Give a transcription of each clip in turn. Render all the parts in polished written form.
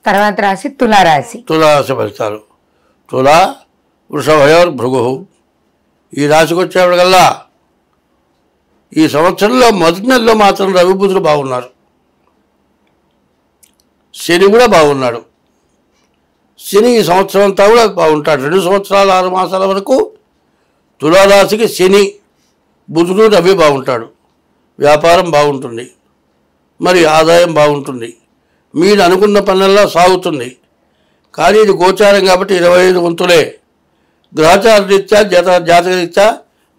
తర్వాత రాశి తులారాశి. తులారాశి ఫలితాలు. తులా వృషభయోర్ భృగు. ఈ రాశికి వచ్చేప్పటికల్లా ఈ సంవత్సరంలో మొదటి నెలలో మాత్రం రవి బుధులు బాగున్నారు, శని కూడా బాగున్నాడు. శని ఈ సంవత్సరం అంతా కూడా బాగుంటాడు. 2 సంవత్సరాలు 6 మాసాల వరకు తులారాశికి శని బుధుడు రవి బాగుంటాడు. వ్యాపారం బాగుంటుంది, మరి ఆదాయం బాగుంటుంది, మీరు అనుకున్న పనుల్లో సాగుతుంది. కానీ ఇది గోచారం కాబట్టి 25 వంతులే. గ్రహచార రీత్యా జాతక రీత్యా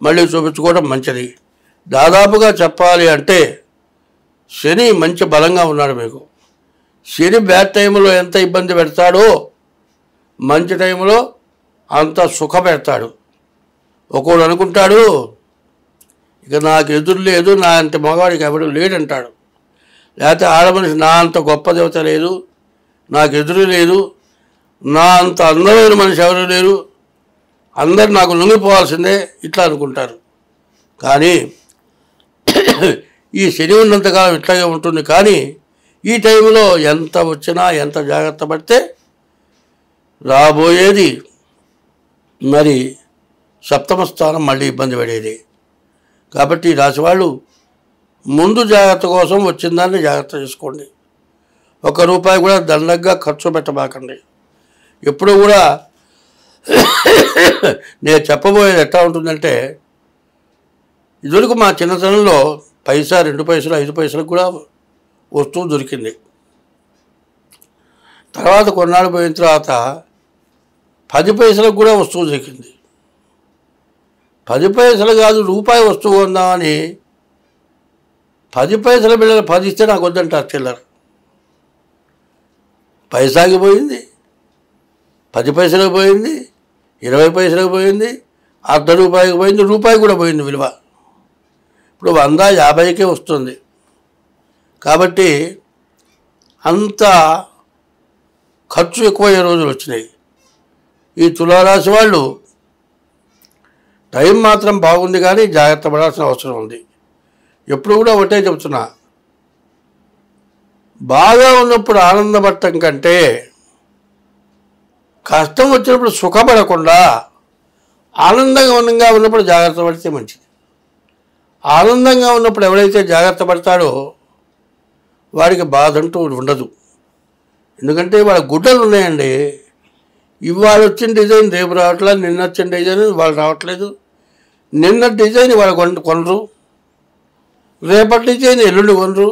మళ్ళీ చూపించుకోవడం మంచిది. దాదాపుగా చెప్పాలి అంటే శని మంచి బలంగా ఉన్నాడు మీకు. శని బ్యాడ్ టైంలో ఎంత ఇబ్బంది పెడతాడో మంచి టైంలో అంత సుఖ పెడతాడు. ఒకడు అనుకుంటాడు ఇక నాకు ఎదురు లేదు, నా అంత మగవాడికి ఎవడు లేడంటాడు. లేకపోతే ఆడమనిషి నా అంత గొప్ప దేవత లేదు, నాకు ఎదురు లేదు, నా అంత అందమైన మనిషి ఎవరు లేరు, అందరు నాకు లొంగిపోవాల్సిందే, ఇట్లా అనుకుంటారు. కానీ ఈ శని ఉన్నంతకాలం ఇట్లాగే ఉంటుంది. కానీ ఈ టైంలో ఎంత వచ్చినా ఎంత జాగ్రత్త పడితే రాబోయేది మరి సప్తమ స్థానం మళ్ళీ ఇబ్బంది పడేది. కాబట్టి ఈ రాశి వాళ్ళు ముందు జాగ్రత్త కోసం వచ్చిన దాన్ని జాగ్రత్త చేసుకోండి. 1 రూపాయి కూడా దండగా ఖర్చు పెట్టబాకండి. ఎప్పుడు కూడా నేను చెప్పబోయేది ఎట్లా ఉంటుందంటే, ఇదివరకు మా చిన్నతనంలో పైసా 2 పైసలు 5 పైసలకు కూడా వస్తువు దొరికింది. తర్వాత కొన్నాళ్ళు పోయిన తర్వాత 10 పైసలకు కూడా వస్తువు దొరికింది. 10 పైసలు కాదు, రూపాయి వస్తువు కొందామని 10 పైసల బిళ్ళలు 10 ఇస్తే నాకు వద్దంటారు చిల్లర. పైసాకి పోయింది, 10 పైసలకు పోయింది, 20 పైసలకు పోయింది, అర్ధ రూపాయికి పోయింది, రూపాయి కూడా పోయింది విలువ. ఇప్పుడు 100, 50కే వస్తుంది. కాబట్టి అంత ఖర్చు ఎక్కువయ్యే రోజులు వచ్చినాయి. ఈ తులారాశి వాళ్ళు టైం మాత్రం బాగుంది, కానీ జాగ్రత్త పడాల్సిన అవసరం ఉంది. ఎప్పుడు కూడా ఒకటే చెప్తున్నా, బాగా ఉన్నప్పుడు ఆనందపడటం కంటే కష్టం వచ్చినప్పుడు సుఖపడకుండా ఆనందంగా ఉన్నప్పుడు జాగ్రత్త పడితే మంచిది. ఆనందంగా ఉన్నప్పుడు ఎవరైతే జాగ్రత్త పడతాడో వాడికి బాధ అంటూ ఉండదు. ఎందుకంటే వాళ్ళ గుడ్డలు ఉన్నాయండి. ఇవాళ వచ్చిన డిజైన్ రేపు రావట్లేదు, నిన్న వచ్చిన డిజైన్ వాళ్ళు రావట్లేదు, నిన్న డిజైన్ వాళ్ళు కొనరు, రేపటి డిజైన్ ఎల్లుండి కొనరు.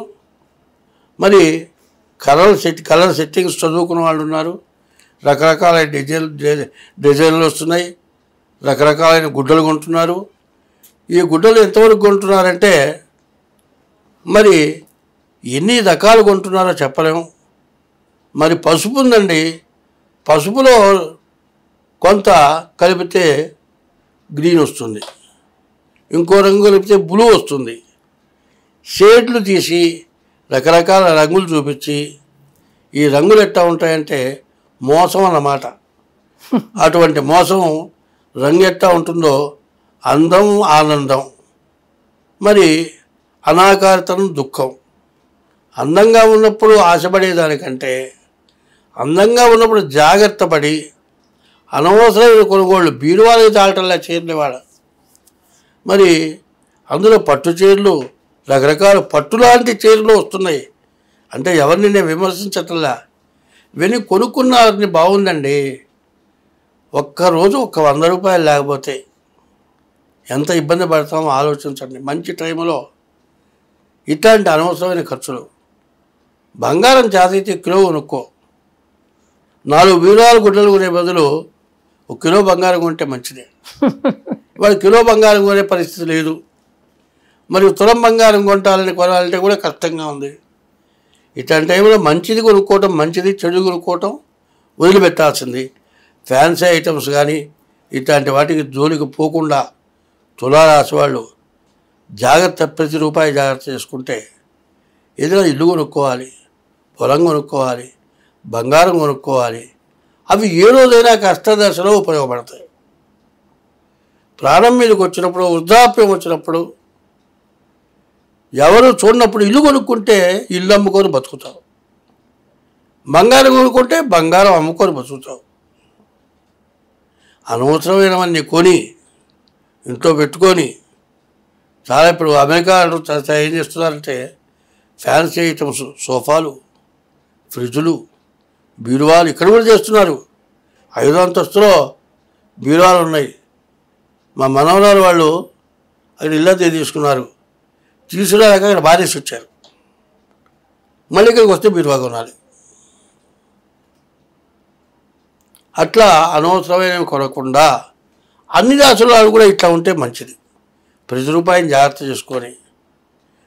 మరి కలర్ సెట్టింగ్స్ చదువుకున్న వాళ్ళు ఉన్నారు, రకరకాలైన డిజైన్లు వస్తున్నాయి, రకరకాలైన గుడ్డలు కొంటున్నారు. ఈ గుడ్డలు ఎంతవరకు కొంటున్నారంటే మరి ఎన్ని రకాలు కొంటున్నారో చెప్పలేము. మరి పసుపు ఉందండి, పసుపులో కొంత కలిపితే గ్రీన్ వస్తుంది, ఇంకో రంగు కలిపితే బ్లూ వస్తుంది. షేడ్లు తీసి రకరకాల రంగులు చూపించి ఈ రంగులు ఎట్లా ఉంటాయంటే మోసం అన్నమాట. అటువంటి మోసం రంగు ఎట్లా ఉంటుందో అందం ఆనందం, మరి అనాకారితనం దుఃఖం. అందంగా ఉన్నప్పుడు ఆశపడేదానికంటే అందంగా ఉన్నప్పుడు జాగ్రత్త పడి అనవసరమైన కొనుగోళ్ళు బీరువాళ్ళకి తాగటంలా చేరినవాడు. మరి అందులో పట్టు చీరలు రకరకాల పట్టులాంటి చీరలు వస్తున్నాయి. అంటే ఎవరిని నేను విమర్శించటంలా, ఇవన్నీ కొనుక్కున్నారని బాగుందండి. ఒక్కరోజు 100 రూపాయలు లేకపోతే ఎంత ఇబ్బంది పడతామో ఆలోచించండి. మంచి టైంలో ఇట్లాంటి అనవసరమైన ఖర్చులు. బంగారం చేతైతే కిలో కొనుక్కో, 4 బీరువాల గుడ్డలు కొనే బదులు 1 కిలో బంగారం కొంటే మంచిదే. వాడు కిలో బంగారం కొనే పరిస్థితి లేదు. మరి తులం బంగారం కొనాలంటే కూడా కష్టంగా ఉంది. ఇట్లాంటి టైంలో మంచిది కొనుక్కోవటం మంచిది, చెడు కొనుక్కోవటం వదిలిపెట్టాల్సింది. ఫ్యాన్సీ ఐటమ్స్ కానీ ఇట్లాంటి వాటికి జోలికి పోకుండా తులారాశి వాళ్ళు జాగ్రత్త, ప్రతి రూపాయి జాగ్రత్త చేసుకుంటే ఏదైనా ఇల్లు కొనుక్కోవాలి, పొలం కొనుక్కోవాలి, బంగారం కొనుక్కోవాలి. అవి ఏ రోజైనా కష్టదశలో ఉపయోగపడతాయి. ప్రాణం మీదకి వచ్చినప్పుడు, వృద్ధాప్యం వచ్చినప్పుడు, ఎవరు చూడనప్పుడు ఇల్లు కొనుక్కుంటే ఇల్లు అమ్ముకొని బతుకుతావు. బంగారం కొనుక్కుంటే బంగారం అమ్ముకొని బతుకుతావు. అనవసరమైనవన్నీ కొని ఇంట్లో పెట్టుకొని చాలా ఇప్పుడు అమెరికా ఏం చేస్తున్నారంటే ఫ్యాన్సీ ఐటమ్స్, సోఫాలు, ఫ్రిడ్జులు, బీరువాలు ఇక్కడ కూడా చేస్తున్నారు. 5వ అంతస్తులో బీరువాలు ఉన్నాయి. మా మనవరాలు వాళ్ళు అక్కడ ఇల్లంతా తీసుకున్నారు. తీసుకున్నాక అక్కడ బారేసి వచ్చారు. మళ్ళీ ఇక్కడికి వస్తే బీరువా కొనాలి. అట్లా అనవసరమైనవి కొనకుండా అన్ని రాసుల వాళ్ళు కూడా ఇట్లా ఉంటే మంచిది. ప్రతి రూపాయిని జాగ్రత్త చేసుకొని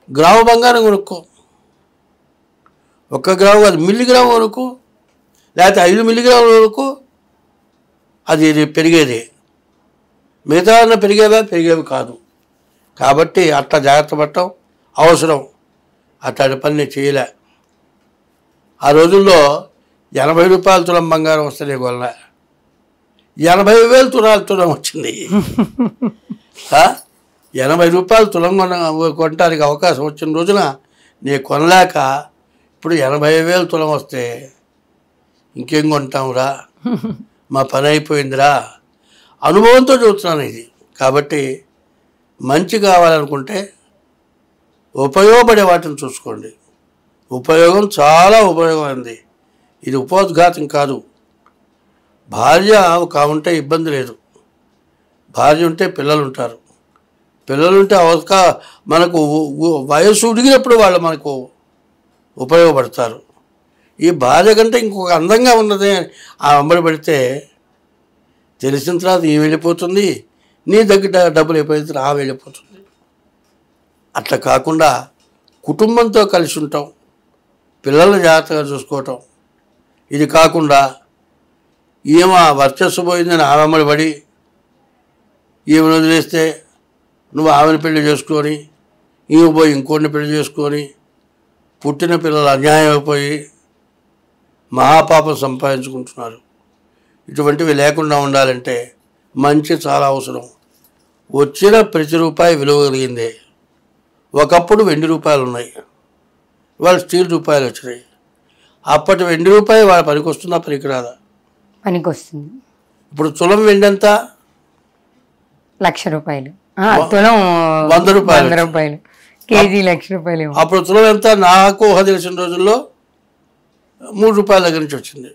గ్రామ బంగారం కొనుక్కో. 1 గ్రాము అది మిల్లీగ్రాము కొనుక్కో, లేకపోతే 5 మిల్లీగ్రాముల వరకు అది పెరిగేది. మిగతా పెరిగేవి కాదు. కాబట్టి అట్లా జాగ్రత్త పడటం అవసరం. అట్లాంటి పని నేను చేయలే. ఆ రోజుల్లో 80 రూపాయల తులం బంగారం వస్తే వల్ల 80,000 తులాల తులం వచ్చింది. 80 రూపాయలు తులం కొనడానికి అవకాశం వచ్చిన రోజున నేను కొనలేక ఇప్పుడు 80,000 తులం వస్తే ఇంకేం కొంటాంరా, మా పని అయిపోయిందిరా. అనుభవంతో చూస్తున్నాను ఇది. కాబట్టి మంచి కావాలనుకుంటే ఉపయోగపడే వాటిని చూసుకోండి. ఉపయోగం చాలా ఉపయోగమైంది. ఇది ఉపోద్ఘాతం కాదు. భార్య ఒక ఉంటే ఇబ్బంది లేదు. భార్య ఉంటే పిల్లలు ఉంటారు. పిల్లలుంటే మనకు వయస్సు ఉడిగినప్పుడు వాళ్ళు మనకు ఉపయోగపడతారు. ఈ భార్య కంటే ఇంకొక అందంగా ఉన్నదే ఆ అమ్మడి పెడితే తెలిసిన తర్వాత ఈ వెళ్ళిపోతుంది, నీ దగ్గర డబ్బులు అయిపోయిన ఆ వెళ్ళిపోతుంది. అట్లా కాకుండా కుటుంబంతో కలిసి ఉంటాం, పిల్లల్ని జాగ్రత్తగా చూసుకోవటం. ఇది కాకుండా ఈమె వర్చస్సు పోయిందని ఆమె పడి ఈమెను వదిలేస్తే నువ్వు ఆమెను పెళ్లి చేసుకొని ఈమె పోయి ఇంకోటిని పెళ్లి చేసుకొని పుట్టిన పిల్లలు అన్యాయం అయిపోయి మహాపాపం సంపాదించుకుంటున్నారు. ఇటువంటివి లేకుండా ఉండాలంటే మంచి చాలా అవసరం. వచ్చిన ప్రతి రూపాయి విలువ కలిగిందే. ఒకప్పుడు వెండి రూపాయలు ఉన్నాయి, వాళ్ళు స్టీల్ రూపాయలు వచ్చినాయి. అప్పటి వెండి రూపాయి వాళ్ళ పనికి వస్తుందా, పనికిరాదా? పనికొస్తుంది. ఇప్పుడు తులం వెండి ఎంత? 1,00,000 రూపాయలు. తులం 100 రూపాయలు. కేజీ 1,00,000 రూపాయలు. అప్పుడు తులం ఎంత? నాకు ఊహ తెలిసిన రోజుల్లో 3 రూపాయల దగ్గర నుంచి వచ్చింది.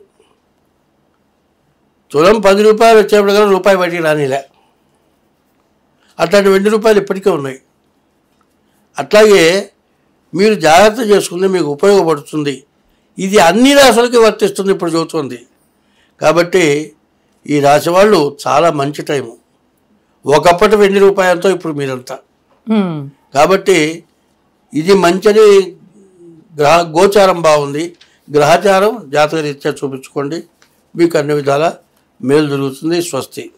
తులం 10 రూపాయలు వచ్చేప్పుడు కానీ రూపాయి బయటికి రానిలే. అట్లాంటి వెండి రూపాయలు ఇప్పటికే ఉన్నాయి. అట్లాగే మీరు జాగ్రత్త చేసుకుంటే మీకు ఉపయోగపడుతుంది. ఇది అన్ని రాశులకి వర్తిస్తుంది ఇప్పుడు చదువుతుంది. కాబట్టి ఈ రాశి వాళ్ళు చాలా మంచి టైము. ఒకప్పటి వెండి రూపాయలతో ఇప్పుడు మీరంతా. కాబట్టి ఇది మంచిని గోచారం బాగుంది. గ్రహచారం జాతక రీత్యా చూపించుకోండి, మీకు అన్ని విధాలా మేలు జరుగుతుంది. స్వస్తి.